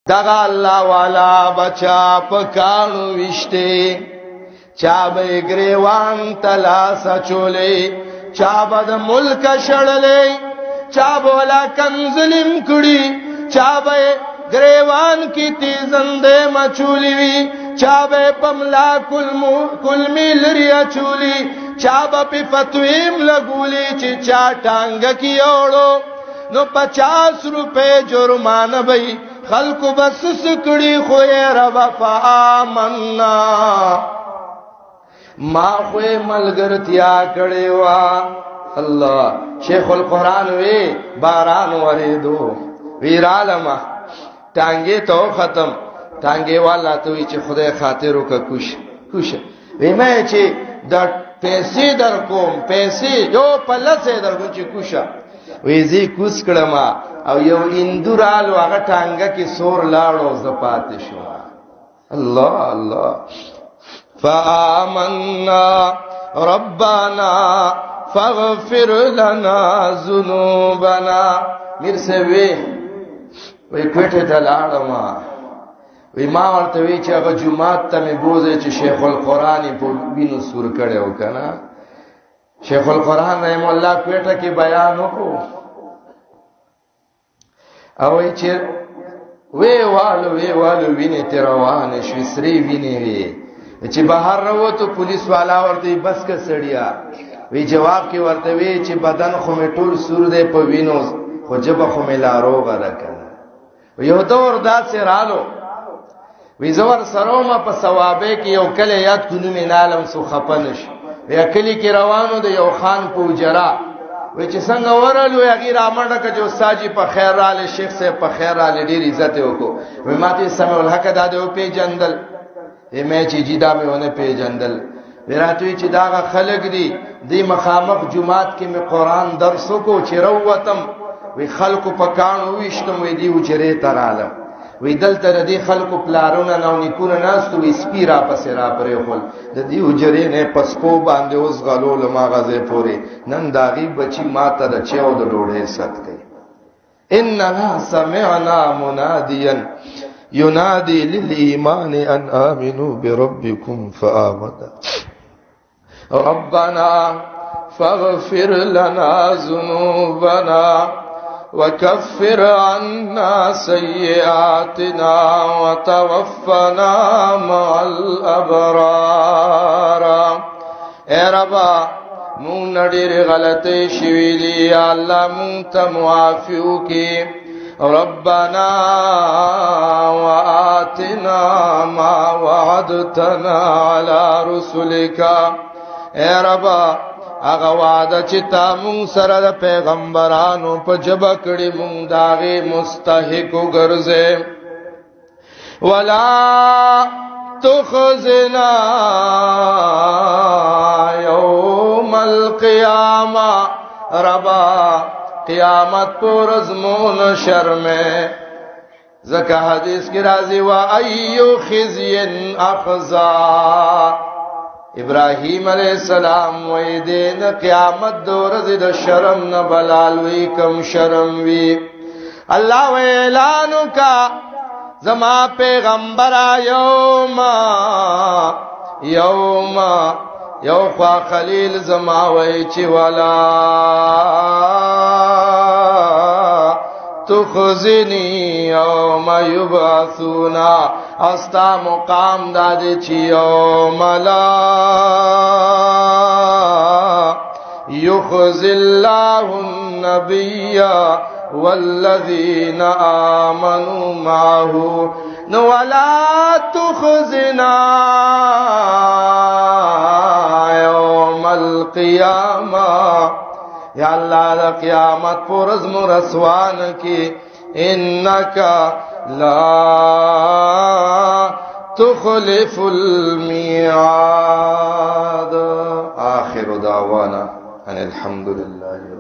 دغه الله والا بچا پکانو وشته چا به گریوان تلاسا چولې چا به د ملک شړلې چا بولا کنزلم کړي چا به گریوان کی تیزنده مچولی وی چا به پملا کل میلریا چولی چا به پی فتویم لگولی چی چا ٹانگ کی اوڑو نو 50 روپے جرمان بی خلقو بس سکڑی خوی رب فآمنا ما خوی ملگرتیا کڑی وا اللہ شیخ القرآن وی باران وریدو ویرالما ٹانگی تو ختم ٹانگی والا توی چې خدای خاطر وک کوش ویمه چې د پیسې در کوم پیسې یو پلسې در کوم چې کوشا ویزی کوس کړم او یو اندورال هغه ټانګه کې سور لاړو زپات شو الله الله فآمنا ربنا فاغفر لنا ذنوبنا میر سے وی کوټه ته لاړم وی ما ورته وی چې هغه جمعات ته مې بوزي چې شیخ القرآن په وینو سور کړو کنه شیخ القرآن رحم الله کوټه کې بیان وکړو او چې وی والو ویني تروان شو سری ویني وی چې بهر وروته پولیس والا ورته بس کا سړیا وی جواب کې ورته وی چې بدن خو مې ټول سور دی په وینو خو جبه خو مې لارو غره یو دور داسې رالو وی زور سرومه په ثوابه کې یو کله یاد کونو مې نالم سو خپنش وی کلی کې روانو د یو خان په اجرا وی چې څنګه ورالو یغی رامنډه کې جو ساجي په خیر رااله شیخ سے په خیر رااله ډیر عزت وکړو وی ماته سمع الحق داده په جندل مې چې جیدا مې ونه په جندل وراتوی چې داغه خلق دي دی مخامخ جمعات کې مې قران درس کو چې روتم وی خلقو پکانو وشتم وی دی وجره ترالم وی دلته ردی خلقو پلارونه نو نکونه ناستو وی سپیرا پس را پرې خپل د دې وجره نه پسپو باندې اوس غلول ما غزه پوري نن داغي بچی ماته د چاو د ډوړې ست کوي اننا سمعنا مناديا ينادي للإيمان أن آمنوا بربكم فآمنا ربنا فاغفر لنا ذنوبنا وكفر عنا سيئاتنا وتوفنا مع الأبرار اے ربا مون نډیر غلطی شوی دی الله مون ته معافیو کی ربنا وآتنا ما وعدتنا على رسلك اے ربا اغه وعده چې تا مون سره د پیغمبرانو په جبه کړي مون داغه مستحق وګرځي ولا تخزنا يوم القيامه ربا قیامت پر ازمون شرمه زکه حدیث کی راضی و ایو خزی اخزا ابراہیم علیہ السلام وی دین قیامت دورز د شرم نه بلالوی کم شرم وی اللہ وی اعلانو کا زما پیغمبر یوم یو خوا خلیل زما وی چی والا تخزنی یوم یبعثونا استا مقام دادی چی یوم لا یخزی اللہ النبی والذین آمنوا معه ولا تخزنا یوم القیامة یا اللہ دا قیامت پر ازم رسوان کی انکا لا تخلف المیعاد آخر دعوانا ان الحمدللہ